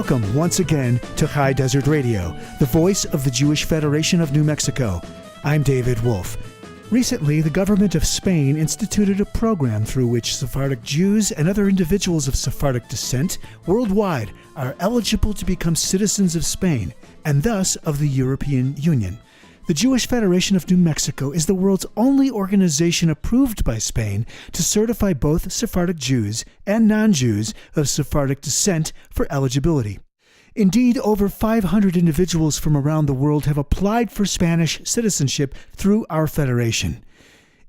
Welcome once again to High Desert Radio, the voice of the Jewish Federation of New Mexico. I'm David Wolf. Recently, the government of Spain instituted a program through which Sephardic Jews and other individuals of Sephardic descent worldwide are eligible to become citizens of Spain, and thus of the European Union. The Jewish Federation of New Mexico is the world's only organization approved by Spain to certify both Sephardic Jews and non-Jews of Sephardic descent for eligibility. Indeed, over 500 individuals from around the world have applied for Spanish citizenship through our federation.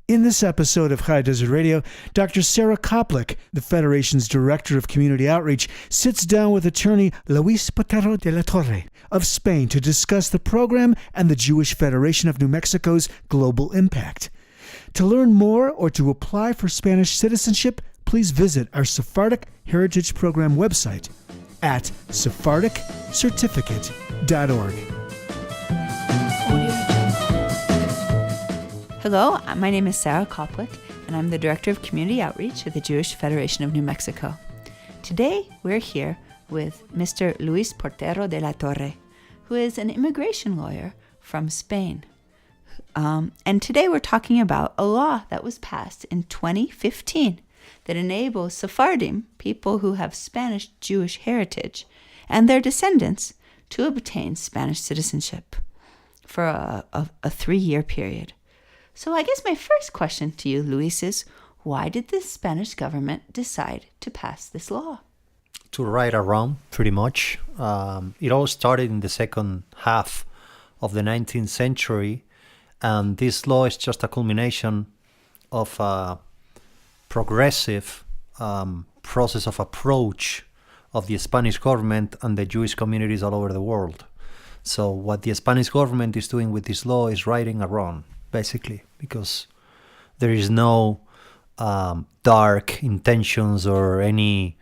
In this episode of High Desert Radio, Dr. Sara Koplik, the Federation's Director of Community Outreach, sits down with attorney Luis Portero de la Torre of Spain to discuss the program and the Jewish Federation of New Mexico's global impact. To learn more or to apply for Spanish citizenship, please visit our Sephardic Heritage Program website at sephardiccertificate.org. Hello, my name is Sara Koplik, and I'm the Director of Community Outreach at the Jewish Federation of New Mexico. Today, we're here with Mr. Luis Portero de la Torre, who is an immigration lawyer from Spain. And today we're talking about a law that was passed in 2015 that enables Sephardim, people who have Spanish Jewish heritage, and their descendants to obtain Spanish citizenship for a 3-year period. So I guess my first question to you, Luis, is why did the Spanish government decide to pass this law? To right or wrong, pretty much. It all started in the second half of the 19th century, and this law is just a culmination of a progressive process of approach of the Spanish government and the Jewish communities all over the world. So what the Spanish government is doing with this law is righting a wrong, basically, because there is no dark intentions or any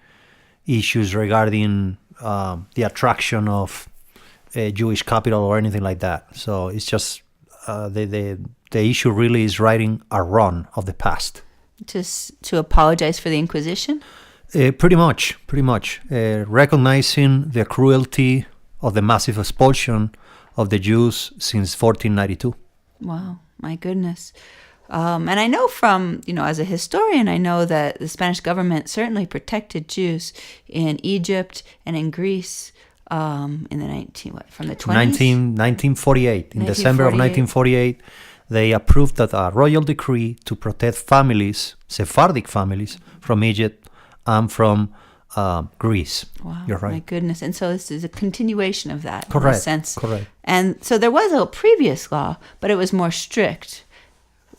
issues regarding the attraction of a Jewish capital or anything like that. So it's just the issue really is righting a wrong of the past. To apologize for the Inquisition? Pretty much. Recognizing the cruelty of the massive expulsion of the Jews since 1492. Wow, my goodness. And I know from, as a historian, I know that the Spanish government certainly protected Jews in Egypt and in Greece in the 1948. In December of 1948, they approved that a royal decree to protect families, Sephardic families, from Egypt and from Greece. Wow, you're right. My goodness. And so this is a continuation of that. Correct. In a sense. Correct. And so there was a previous law, but it was more strict.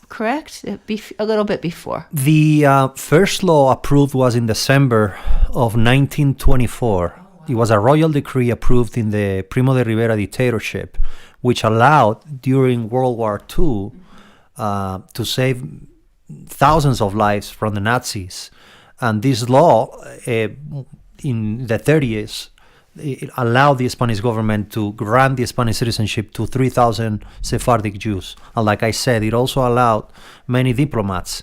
Correct? A little bit before. The first law approved was in December of 1924. It was a royal decree approved in the Primo de Rivera dictatorship, which allowed during World War II to save thousands of lives from the Nazis. And this law, in the 30s, it allowed the Spanish government to grant the Spanish citizenship to 3,000 Sephardic Jews. And like I said, it also allowed many diplomats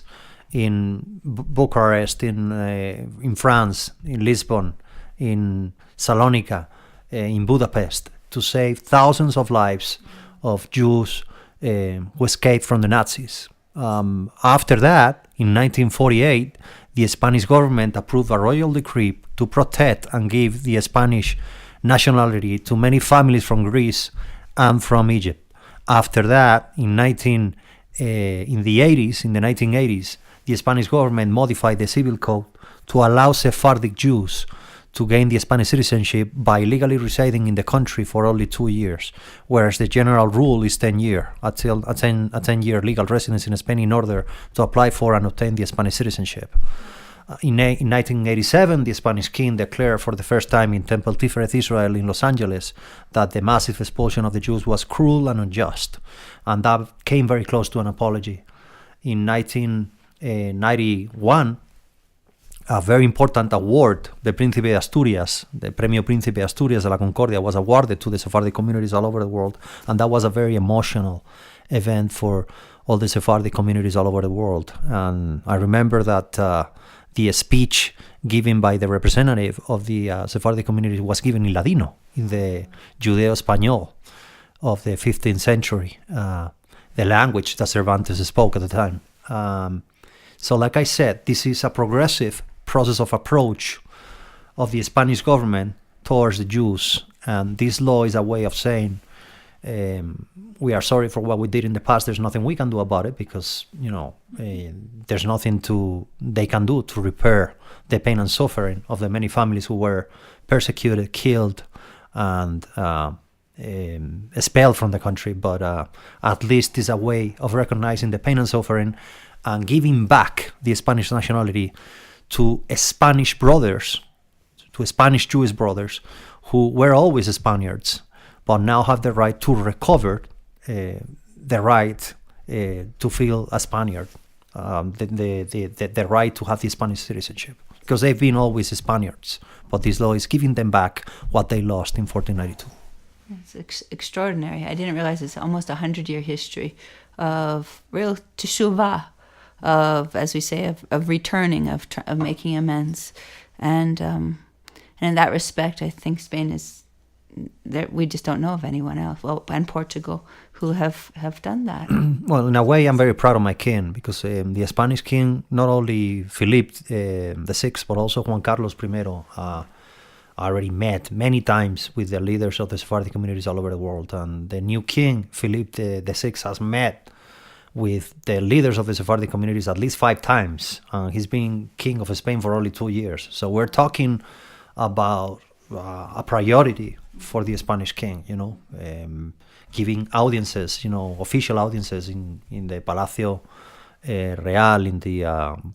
in Bucharest, in France, in Lisbon, in Salonika, in Budapest, to save thousands of lives of Jews who escaped from the Nazis. After that, in 1948, the Spanish government approved a royal decree to protect and give the Spanish nationality to many families from Greece and from Egypt. After that, in the 1980s, the Spanish government modified the civil code to allow Sephardic Jews to gain the Spanish citizenship by legally residing in the country for only 2 years, whereas the general rule is 10 years, a 10-year legal residence in Spain in order to apply for and obtain the Spanish citizenship. In 1987, the Spanish king declared for the first time in Temple Tiferet, Israel, in Los Angeles, that the massive expulsion of the Jews was cruel and unjust, and that came very close to an apology. In 1991, a very important award, the Príncipe de Asturias, the Premio Príncipe de Asturias de la Concordia, was awarded to the Sephardic communities all over the world, and that was a very emotional event for all the Sephardic communities all over the world. And I remember that the speech given by the representative of the Sephardic community was given in Ladino, in the Judeo-Español of the 15th century, the language that Cervantes spoke at the time. So like I said, this is a progressive process of approach of the Spanish government towards the Jews, and this law is a way of saying, we are sorry for what we did in the past. There's nothing we can do about it, because there's nothing they can do to repair the pain and suffering of the many families who were persecuted, killed, and expelled from the country. But at least it's a way of recognizing the pain and suffering and giving back the Spanish nationality to Spanish brothers, to Spanish Jewish brothers who were always Spaniards, but now have the right to recover the right to feel a Spaniard, the right to have the Spanish citizenship, because they've been always Spaniards, but this law is giving them back what they lost in 1492. It's extraordinary. I didn't realize it's almost 100-year history of real teshuvah, of, as we say, of returning, of making amends, and in that respect, I think Spain is. That we just don't know of anyone else, and Portugal, who have done that. Well, in a way, I'm very proud of my king, because the Spanish king, not only Philip VI, but also Juan Carlos I, already met many times with the leaders of the Sephardic communities all over the world. And the new king, Philip VI, has met with the leaders of the Sephardic communities at least 5 times. He's been king of Spain for only 2 years. So we're talking about a priority for the Spanish king, giving audiences, official audiences in the Palacio Real, in the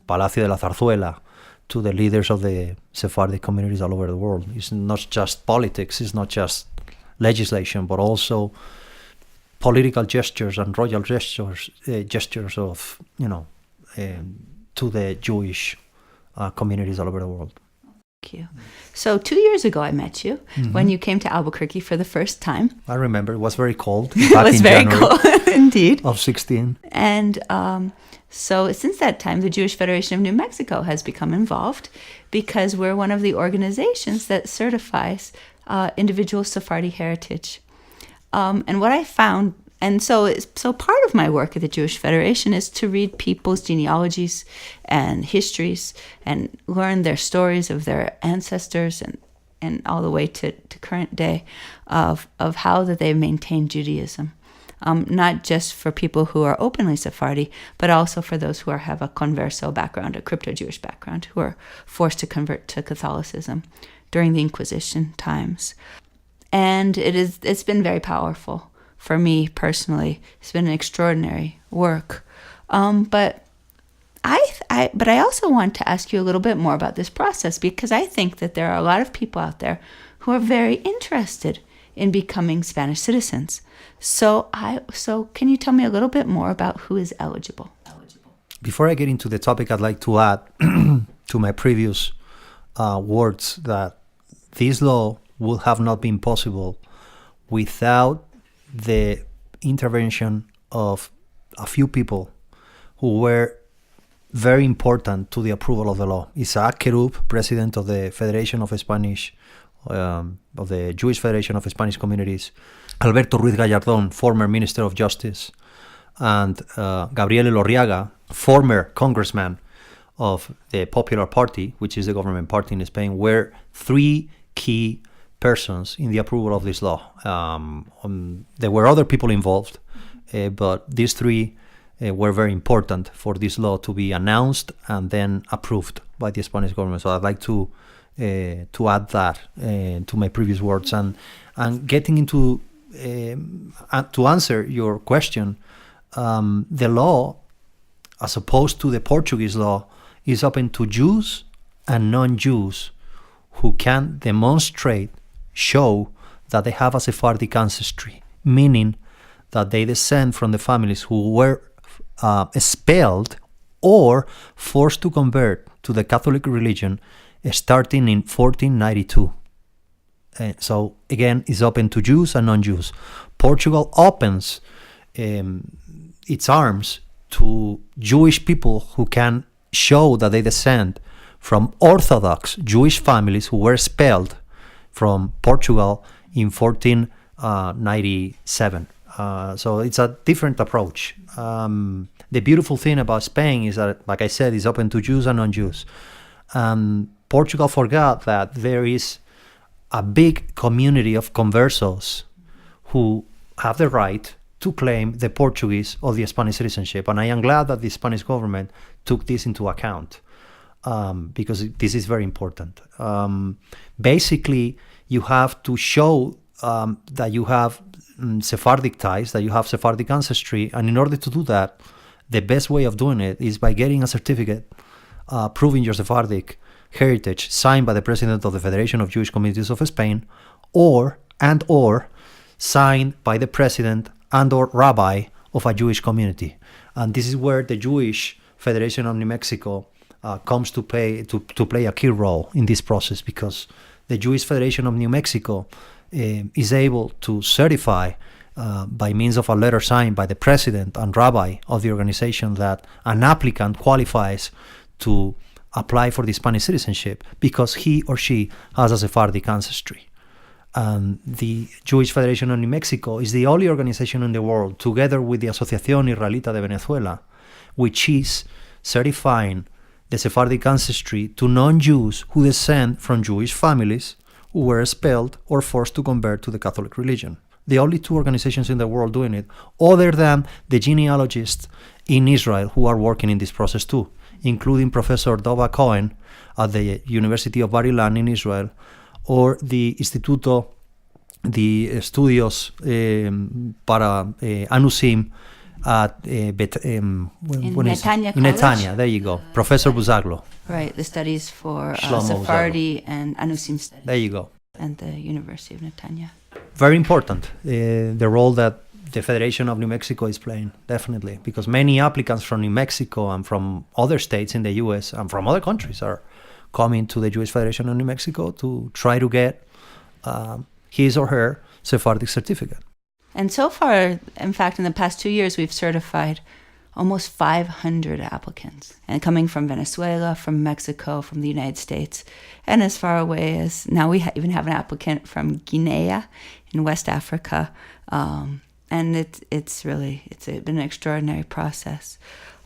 Palacio de la Zarzuela, to the leaders of the Sephardic communities all over the world. It's not just politics, it's not just legislation, but also political gestures and royal gestures of, to the Jewish communities all over the world. Thank you. So 2 years ago, I met you when you came to Albuquerque for the first time. I remember. It was very cold. It was very cold, indeed. Of 16. And so since that time, the Jewish Federation of New Mexico has become involved, because we're one of the organizations that certifies individual Sephardi heritage. And what I found, and so part of my work at the Jewish Federation is to read people's genealogies and histories and learn their stories of their ancestors and all the way to current day of how that they've maintained Judaism. Not just for people who are openly Sephardi, but also for those who have a converso background, a crypto-Jewish background, who are forced to convert to Catholicism during the Inquisition times. And it's been very powerful. For me personally, it's been an extraordinary work. But I also want to ask you a little bit more about this process, because I think that there are a lot of people out there who are very interested in becoming Spanish citizens. So can you tell me a little bit more about who is eligible? Before I get into the topic, I'd like to add to my previous words that this law would have not been possible without the intervention of a few people who were very important to the approval of the law. Isaac Kerub, president of the Federation of Spanish, of the Jewish Federation of Spanish Communities, Alberto Ruiz Gallardón, former Minister of Justice, and Gabriel Elorriaga, former congressman of the Popular Party, which is the government party in Spain, were 3 key persons in the approval of this law. There were other people involved, but these 3 were very important for this law to be announced and then approved by the Spanish government. So I'd like to add that to my previous words. And getting into to answer your question, the law, as opposed to the Portuguese law, is open to Jews and non-Jews who can demonstrate, show that they have a Sephardic ancestry, meaning that they descend from the families who were expelled or forced to convert to the Catholic religion starting in 1492. So again, it's open to Jews and non-Jews. Portugal opens its arms to Jewish people who can show that they descend from Orthodox Jewish families who were expelled from Portugal in 1497. So it's a different approach. The beautiful thing about Spain is that, like I said, it's open to Jews and non-Jews. Portugal forgot that there is a big community of conversos who have the right to claim the Portuguese or the Spanish citizenship. And I am glad that the Spanish government took this into account, because this is very important. Basically, you have to show that you have Sephardic ties, that you have Sephardic ancestry. And in order to do that, the best way of doing it is by getting a certificate proving your Sephardic heritage signed by the President of the Federation of Jewish Communities of Spain, or signed by the President and or Rabbi of a Jewish community. And this is where the Jewish Federation of New Mexico comes to play a key role in this process, because the Jewish Federation of New Mexico is able to certify by means of a letter signed by the President and Rabbi of the organization that an applicant qualifies to apply for the Spanish citizenship because he or she has a Sephardic ancestry. The Jewish Federation of New Mexico is the only organization in the world, together with the Asociación Israelita de Venezuela, which is certifying the Sephardic ancestry to non-Jews who descend from Jewish families who were expelled or forced to convert to the Catholic religion. The only two organizations in the world doing it, other than the genealogists in Israel who are working in this process too, including Professor Dova Cohen at the University of Bar Ilan in Israel, or the Instituto de Estudios para Anusim at Netanya. There you go, Professor Buzaglo. Right, the studies for Shlomo Sephardi and Anusim studies. There you go. And the University of Netanya. Very important, the role that the Federation of New Mexico is playing, definitely, because many applicants from New Mexico and from other states in the U.S. and from other countries are coming to the Jewish Federation of New Mexico to try to get his or her Sephardic certificate. And so far, in fact, in the past 2 years, we've certified almost 500 applicants, and coming from Venezuela, from Mexico, from the United States, and as far away as now we even have an applicant from Guinea in West Africa. And it's been an extraordinary process.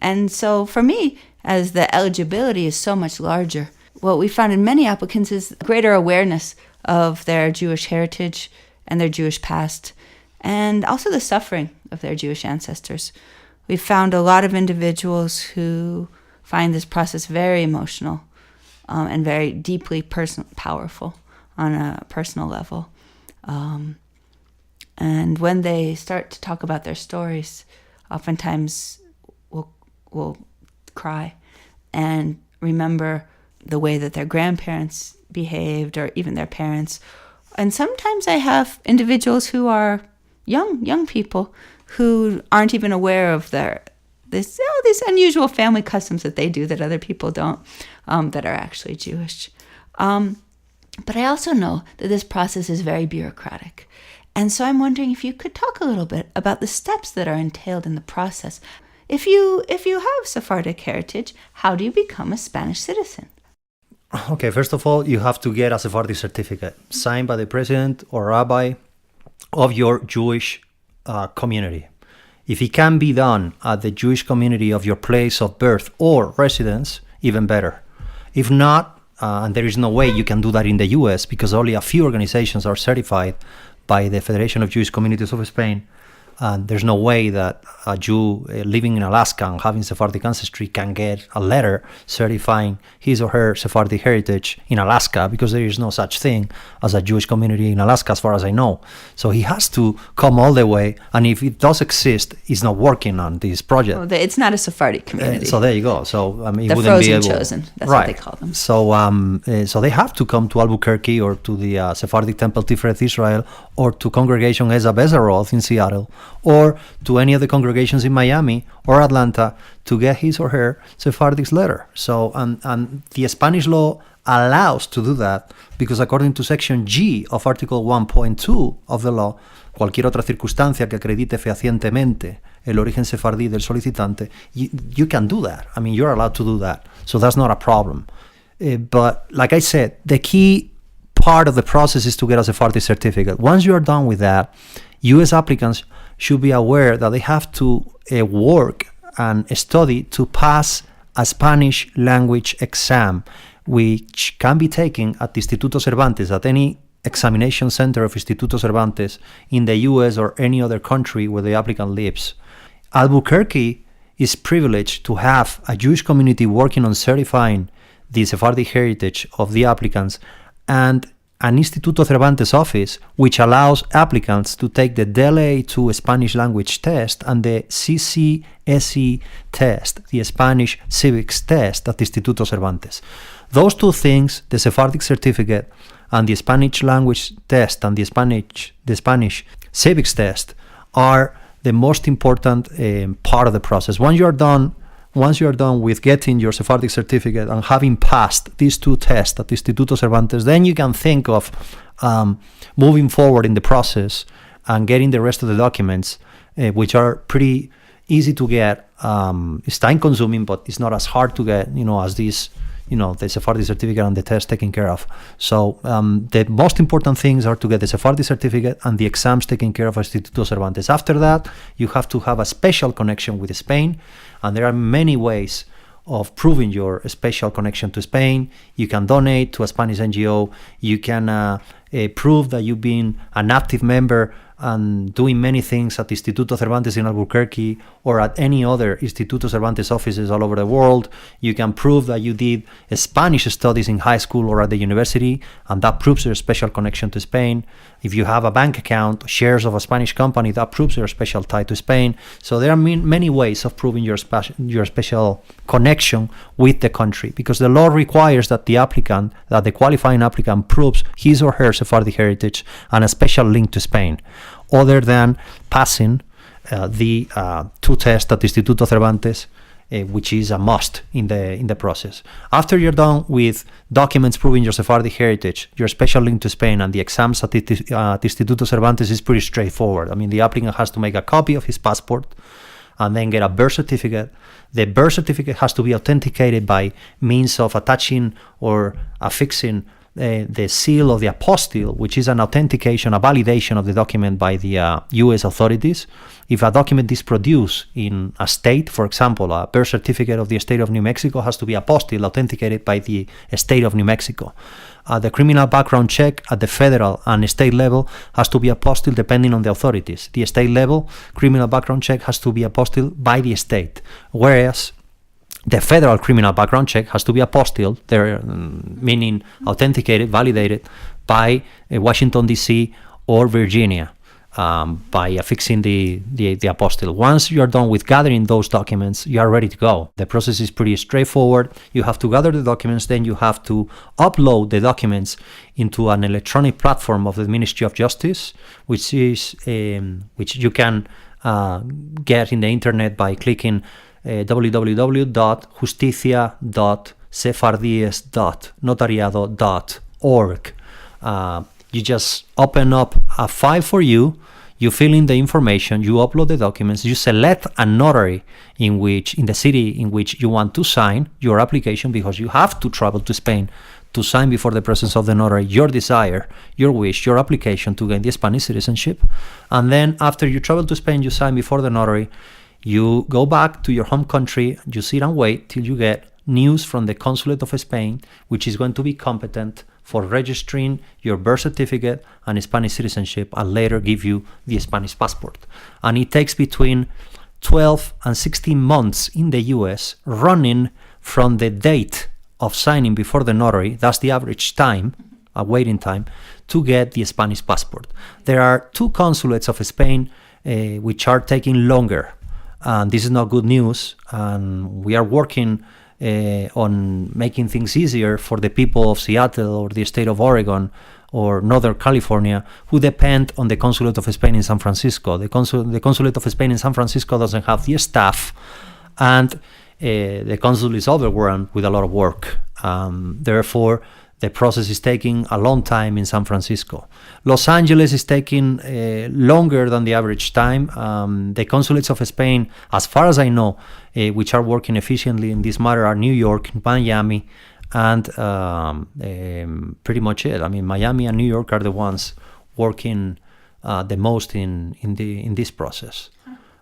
And so for me, as the eligibility is so much larger, what we found in many applicants is greater awareness of their Jewish heritage and their Jewish past, and also the suffering of their Jewish ancestors. We've found a lot of individuals who find this process very emotional and very deeply powerful on a personal level. And when they start to talk about their stories, oftentimes we'll cry and remember the way that their grandparents behaved, or even their parents. And sometimes I have individuals who are young people who aren't even aware of these unusual family customs that they do that other people don't, that are actually Jewish. But I also know that this process is very bureaucratic. And so I'm wondering if you could talk a little bit about the steps that are entailed in the process. If you have Sephardic heritage, how do you become a Spanish citizen? Okay, first of all, you have to get a Sephardic certificate signed by the president or rabbi of your Jewish community. If it can be done at the Jewish community of your place of birth or residence, even better. If not, and there is no way you can do that in the US because only a few organizations are certified by the Federation of Jewish Communities of Spain, and there's no way that a Jew living in Alaska and having Sephardic ancestry can get a letter certifying his or her Sephardic heritage in Alaska, because there is no such thing as a Jewish community in Alaska as far as I know. So he has to come all the way, and if it does exist, he's not working on this project. Well, it's not a Sephardic community. So there you go. So he the wouldn't be able. chosen. That's right. what they call them. So they have to come to Albuquerque or to the Sephardic Temple Tiferet Israel, or to Congregation Eza Bezeroth in Seattle, or to any of the congregations in Miami or Atlanta to get his or her Sephardic letter. So, and the Spanish law allows to do that, because according to section G of article 1.2 of the law, cualquier otra circunstancia que acredite fehacientemente el origen sefardí del solicitante, you can do that. I mean, you're allowed to do that. So that's not a problem. But like I said, the key part of the process is to get a Sephardic certificate. Once you are done with that, U.S. applicants should be aware that they have to work and study to pass a Spanish language exam, which can be taken at Instituto Cervantes, at any examination center of Instituto Cervantes in the US or any other country where the applicant lives. Albuquerque is privileged to have a Jewish community working on certifying the Sephardic heritage of the applicants, and an Instituto Cervantes office which allows applicants to take the DLA2 Spanish language test and the CCSE test, the Spanish civics test at Instituto Cervantes. Those two things, the Sephardic certificate and the Spanish language test and the Spanish civics test, are the most important part of the process. Once you are done with getting your Sephardic certificate and having passed these two tests at Instituto Cervantes, then you can think of moving forward in the process and getting the rest of the documents, which are pretty easy to get. It's time consuming, but it's not as hard to get, as these, the Sephardic certificate and the test taken care of. So the most important things are to get the Sephardic certificate and the exams taken care of at Instituto Cervantes. After that, you have to have a special connection with Spain, and there are many ways of proving your special connection to Spain. You can donate to a Spanish NGO. You can prove that you've been an active member and doing many things at Instituto Cervantes in Albuquerque or at any other Instituto Cervantes offices all over the world. You can prove that you did Spanish studies in high school or at the university, and that proves your special connection to Spain. If you have a bank account, shares of a Spanish company, that proves your special tie to Spain. So there are many ways of proving your special connection with the country, because the law requires that the qualifying applicant proves his or her Sephardic heritage and a special link to Spain, other than passing the two tests at Instituto Cervantes, which is a must in the process. After you're done with documents proving your Sephardic heritage, your special link to Spain, and the exams at Instituto Cervantes is pretty straightforward. I mean, the applicant has to make a copy of his passport and then get a birth certificate. The birth certificate has to be authenticated by means of attaching or affixing the seal of the apostille, which is an authentication, a validation of the document by the U.S. authorities. If a document is produced in a state, for example, a birth certificate of the state of New Mexico has to be apostille, authenticated by the state of New Mexico. The criminal background check at the federal and state level has to be apostille depending on the authorities. The state level criminal background check has to be apostille by the state, whereas the federal criminal background check has to be apostille, meaning authenticated, validated by Washington, D.C. or Virginia by affixing the apostille. Once you are done with gathering those documents, you are ready to go. The process is pretty straightforward. You have to gather the documents, then you have to upload the documents into an electronic platform of the Ministry of Justice, which you can get in the internet by clicking www.justicia.sephardies.notariado.org. You just open up a file for you fill in the information, you upload the documents, you select a notary in the city in which you want to sign your application, because you have to travel to Spain to sign before the presence of the notary your desire, your wish, your application to gain the Spanish citizenship. And then after you travel to Spain, you sign before the notary. You go back to your home country, you sit and wait till you get news from the Consulate of Spain, which is going to be competent for registering your birth certificate and Spanish citizenship, and later give you the Spanish passport. And it takes between 12 and 16 months in the US, running from the date of signing before the notary, that's the average time, a waiting time, to get the Spanish passport. There are two consulates of Spain which are taking longer. And this is not good news, and we are working on making things easier for the people of Seattle or the state of Oregon or Northern California who depend on the Consulate of Spain in San Francisco. The Consulate of Spain in San Francisco doesn't have the staff, and the consul is overwhelmed with a lot of work. Therefore, the process is taking a long time in San Francisco. Los Angeles is taking longer than the average time. The consulates of Spain, as far as I know, which are working efficiently in this matter, are New York, Miami, and pretty much it. I mean, Miami and New York are the ones working the most in this process.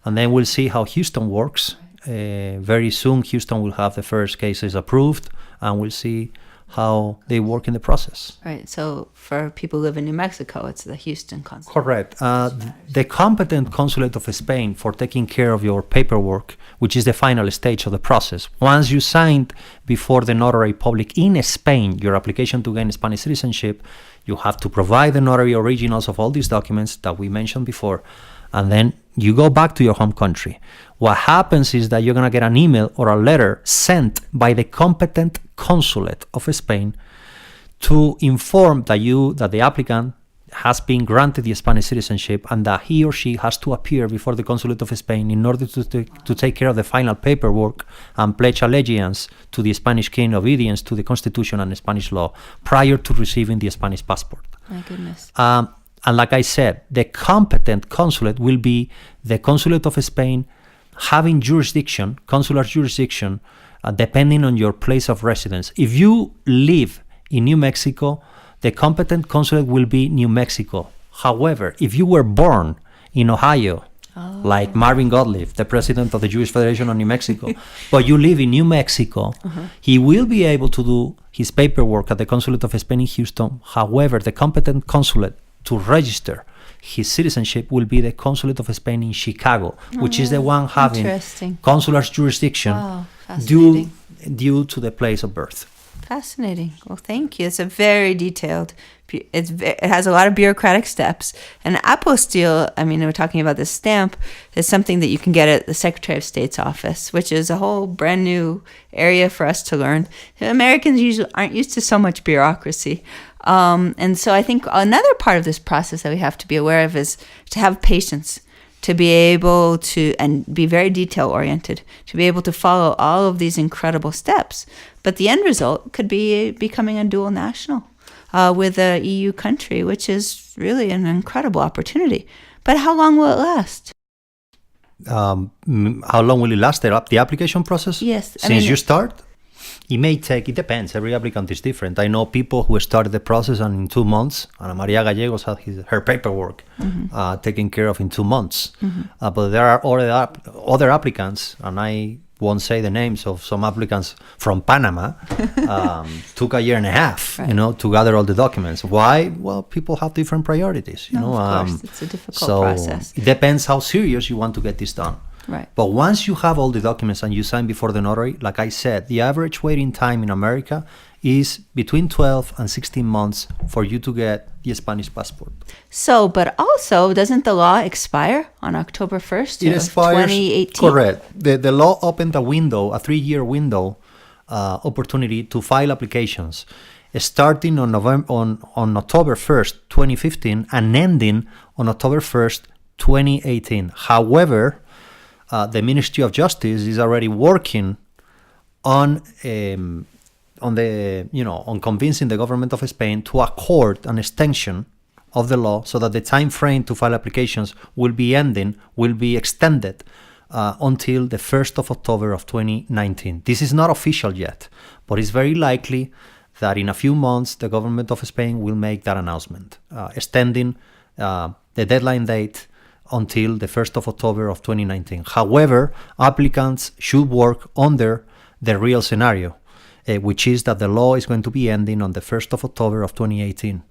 And then we'll see how Houston works. Very soon, Houston will have the first cases approved, and we'll see how they work in the process. Right. So for people who live in New Mexico, it's the Houston consulate. Correct. The competent consulate of Spain for taking care of your paperwork, which is the final stage of the process. Once you signed before the notary public in Spain your application to gain Spanish citizenship, you have to provide the notary originals of all these documents that we mentioned before, and then you go back to your home country. What happens is that you're going to get an email or a letter sent by the competent consulate of Spain to inform that the applicant has been granted the Spanish citizenship and that he or she has to appear before the consulate of Spain in order to take care of the final paperwork and pledge allegiance to the Spanish king, obedience to the Constitution and Spanish law prior to receiving the Spanish passport. My goodness. And like I said, the competent consulate will be the consulate of Spain having jurisdiction, consular jurisdiction, depending on your place of residence. If you live in New Mexico, the competent consulate will be New Mexico. However, if you were born in Ohio, like Marvin Gottlieb, the president of the Jewish Federation of New Mexico, but you live in New Mexico, he will be able to do his paperwork at the consulate of Spain in Houston. However, the competent consulate to register his citizenship will be the consulate of Spain in Chicago, which is the one having consular jurisdiction due to the place of birth. Fascinating. Well, thank you. It's a very detailed, it has a lot of bureaucratic steps. And apostille, I mean, we're talking about this stamp, is something that you can get at the Secretary of State's office, which is a whole brand new area for us to learn. Americans usually aren't used to so much bureaucracy. And so I think another part of this process that we have to be aware of is to have patience, to be able to, and be very detail-oriented, to be able to follow all of these incredible steps. But the end result could be becoming a dual national with a EU country, which is really an incredible opportunity. But how long will it last? How long will it last, the application process? Yes. Since you start? It may take, it depends, every applicant is different. I know people who started the process and in 2 months, Ana Maria Gallegos had her paperwork taken care of in 2 months. But there are other applicants, and I won't say the names of some applicants from Panama, took a year and a half, to gather all the documents. Why? Well, people have different priorities. Of course, it's a difficult process. It depends how serious you want to get this done. Right. But once you have all the documents and you sign before the notary, like I said, the average waiting time in America is between 12 and 16 months for you to get the Spanish passport. So, but also, doesn't the law expire on October 1st it of expires, 2018? Correct. The law opened a window, a 3-year window opportunity to file applications starting on October 1st, 2015 and ending on October 1st, 2018. However, the Ministry of Justice is already working on convincing the government of Spain to accord an extension of the law so that the time frame to file applications will be extended until the 1st of October of 2019. This is not official yet, but it's very likely that in a few months the government of Spain will make that announcement, extending the deadline date until the 1st of October of 2019. However, applicants should work under the real scenario, which is that the law is going to be ending on the 1st of October of 2018.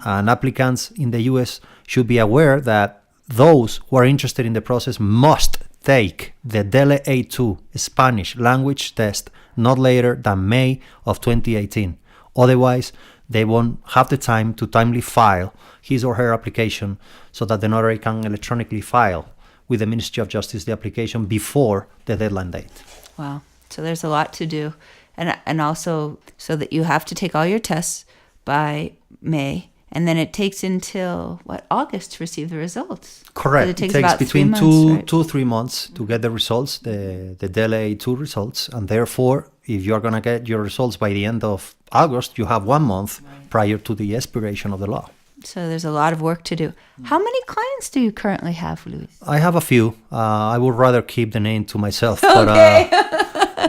And applicants in the US should be aware that those who are interested in the process must take the DELE A2 Spanish language test not later than May of 2018. Otherwise, they won't have the time to timely file his or her application so that the notary can electronically file with the Ministry of Justice the application before the deadline date. Wow. So there's a lot to do. And also so that you have to take all your tests by May, and then it takes until, August to receive the results? Correct. It takes between 2-3 months to Mm-hmm. get the results, the DELE A2 results, and therefore, if you're going to get your results by the end of August, you have 1 month prior to the expiration of the law. So there's a lot of work to do. How many clients do you currently have, Luis? I have a few. I would rather keep the name to myself. Okay.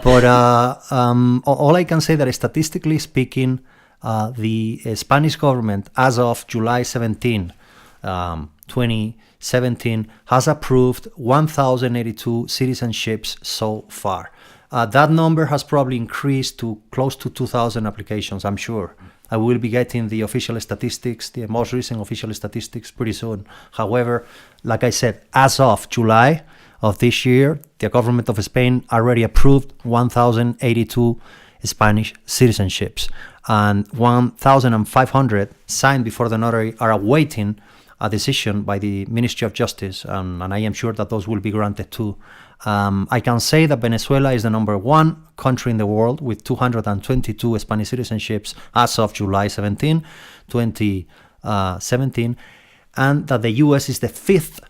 But all I can say that statistically speaking, the Spanish government, as of July 17, 2017, has approved 1,082 citizenships so far. That number has probably increased to close to 2,000 applications, I'm sure. I will be getting the official statistics, the most recent official statistics pretty soon. However, like I said, as of July of this year, the government of Spain already approved 1,082 Spanish citizenships, and 1,500 signed before the notary are awaiting a decision by the Ministry of Justice, and I am sure that those will be granted too. I can say that Venezuela is the number one country in the world with 222 Spanish citizenships as of July 17, 2017, and that the US is the fifth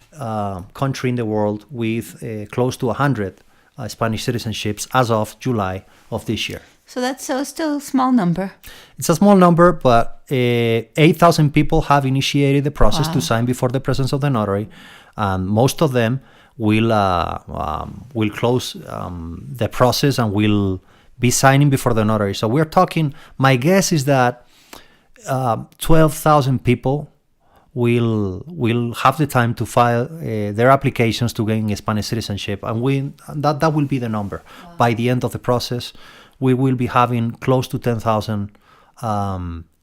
country in the world with close to 100 Spanish citizenships as of July of this year. So that's still a small number. It's a small number, but 8,000 people have initiated the process to sign before the presence of the notary, and most of them will close the process and will be signing before the notary. So we're talking, my guess is that 12,000 people will have the time to file their applications to gain Spanish citizenship, and that will be the number. Wow. By the end of the process, we will be having close to 10,000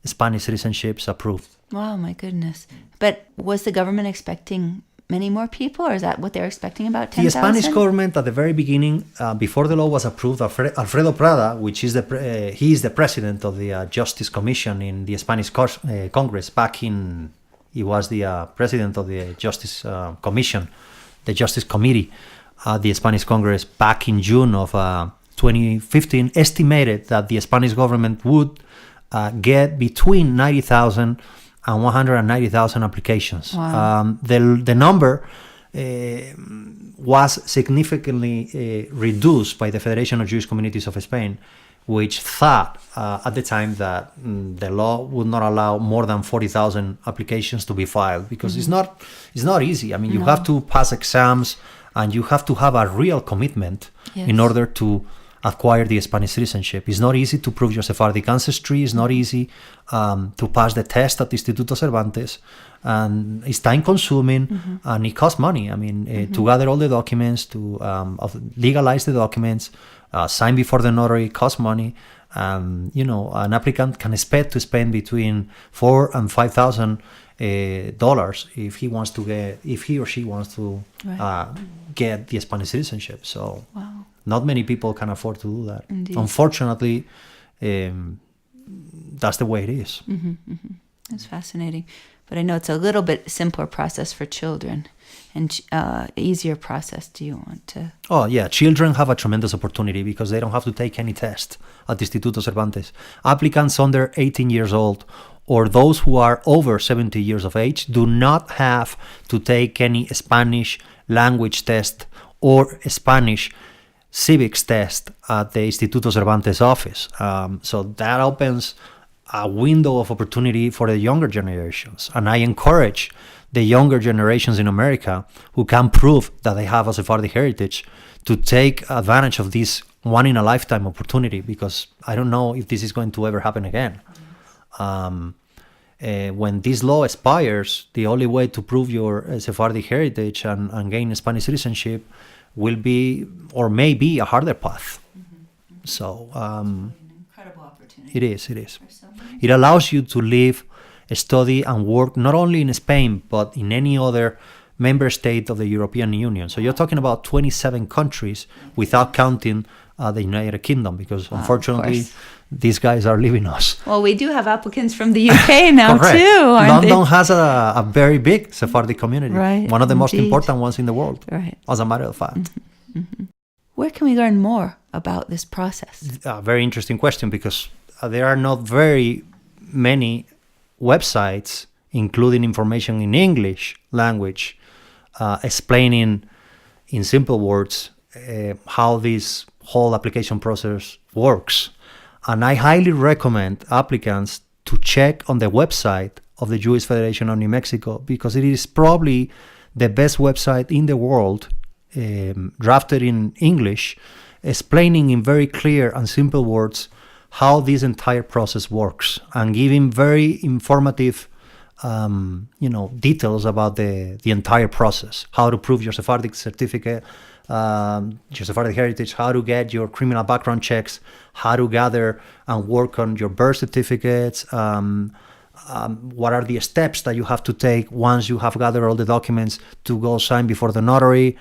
Spanish citizenships approved. Wow, my goodness. But was the government expecting many more people, or is that what they're expecting, about 10,000? The Spanish government at the very beginning, before the law was approved, Alfredo Prada, which is he is the president of the Justice Commission in the Spanish Congress. He was the president of the Justice Commission, the Justice Committee, the Spanish Congress back in June of 2015, estimated that the Spanish government would get between 90,000 and 190,000 applications. Wow. The number was significantly reduced by the Federation of Jewish Communities of Spain, which thought at the time that the law would not allow more than 40,000 applications to be filed, because it's not easy. I mean, you have to pass exams and you have to have a real commitment in order to acquire the Spanish citizenship. It's not easy to prove your Sephardic ancestry. It's not easy to pass the test at Instituto Cervantes, and it's time consuming and it costs money. I mean, to gather all the documents, to legalize the documents, sign before the notary costs money. An applicant can expect to spend between $4,000 and $5,000 if he or she wants to get the Spanish citizenship. So. Wow. Not many people can afford to do that. Indeed. Unfortunately, that's the way it is. That's fascinating. But I know it's a little bit simpler process for children and easier process. Do you want to? Oh, yeah. Children have a tremendous opportunity because they don't have to take any test at Instituto Cervantes. Applicants under 18 years old or those who are over 70 years of age do not have to take any Spanish language test or Spanish civics test at the Instituto Cervantes office. So that opens a window of opportunity for the younger generations. And I encourage the younger generations in America who can prove that they have a Sephardic heritage to take advantage of this one-in-a-lifetime opportunity, because I don't know if this is going to ever happen again. When this law expires, the only way to prove your Sephardic heritage and gain Spanish citizenship will be, or may be, a harder path. So an incredible opportunity. It is. It allows you to live, study, and work not only in Spain but in any other member state of the European Union. So you're talking about 27 countries without counting the United Kingdom, because unfortunately these guys are leaving us. Well, we do have applicants from the UK now too, London has a very big Sephardic community, one of the most important ones in the world, as a matter of fact. Where can we learn more about this process? A very interesting question, because there are not very many websites including information in English language explaining in simple words how this whole application process works. And I highly recommend applicants to check on the website of the Jewish Federation of New Mexico, because it is probably the best website in the world, drafted in English, explaining in very clear and simple words how this entire process works, and giving very informative details about the entire process, how to prove your Sephardic certificate, your Sephardic heritage, how to get your criminal background checks, how to gather and work on your birth certificates, what are the steps that you have to take once you have gathered all the documents to go sign before the notary.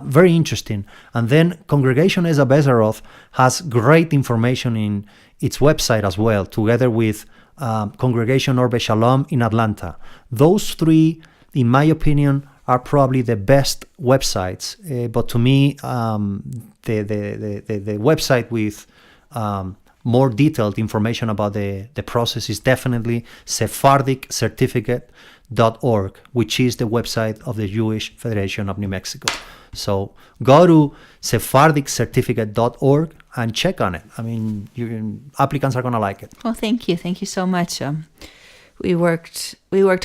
Very interesting. And then Congregation Eza Bezarov has great information in its website as well, together with Congregation Orbe Shalom in Atlanta. Those three, in my opinion, are probably the best websites. But to me, the website with more detailed information about the process is definitely SephardicCertificate.org, which is the website of the Jewish Federation of New Mexico. So go to SephardicCertificate.org and check on it. I mean, applicants are going to like it. Well, thank you. Thank you so much. We worked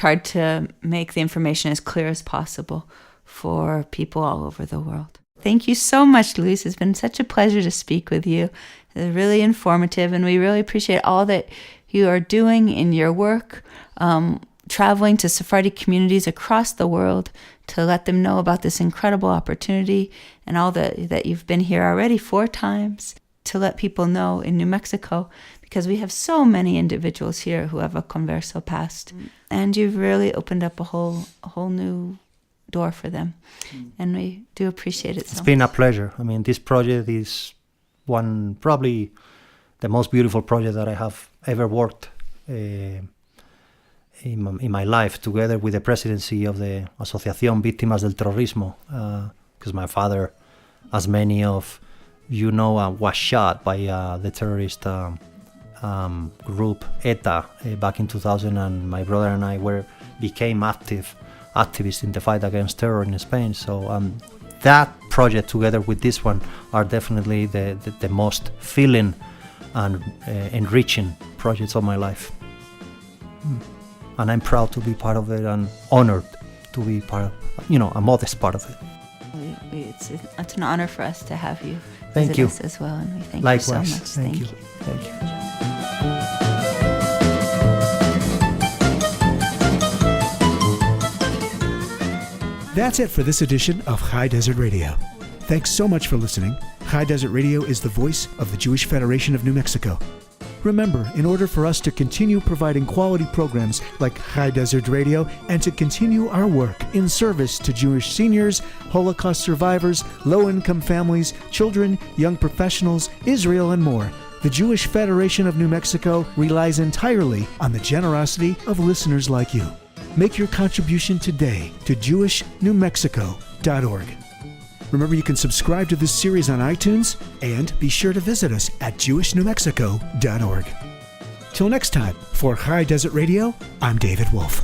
hard to make the information as clear as possible for people all over the world. Thank you so much, Luis. It's been such a pleasure to speak with you. It's really informative, and we really appreciate all that you are doing in your work, traveling to Sephardic communities across the world to let them know about this incredible opportunity, and all that you've been here already 4 times to let people know in New Mexico, because we have so many individuals here who have a converso past, and you've really opened up a whole new door for them, and we do appreciate it. It's been a pleasure. I mean, this project is probably the most beautiful project that I have ever worked in my life, together with the presidency of the Asociación Víctimas del Terrorismo, because my father, as many of you know, was shot by the terrorist group ETA back in 2000, and my brother and I became activists in the fight against terror in Spain. So that project together with this one are definitely the most filling and enriching projects of my life. And I'm proud to be part of it and honored to be part of, a modest part of it. It's an honor for us to have you Thank you us as well, and we thank Likewise. you so much. Thank you. Thank you. That's it for this edition of High Desert Radio. Thanks so much for listening. High Desert Radio is the voice of the Jewish Federation of New Mexico. Remember, in order for us to continue providing quality programs like High Desert Radio and to continue our work in service to Jewish seniors, Holocaust survivors, low-income families, children, young professionals, Israel, and more, the Jewish Federation of New Mexico relies entirely on the generosity of listeners like you. Make your contribution today to jewishnewmexico.org. Remember, you can subscribe to this series on iTunes, and be sure to visit us at jewishnewmexico.org. Till next time, for High Desert Radio, I'm David Wolf.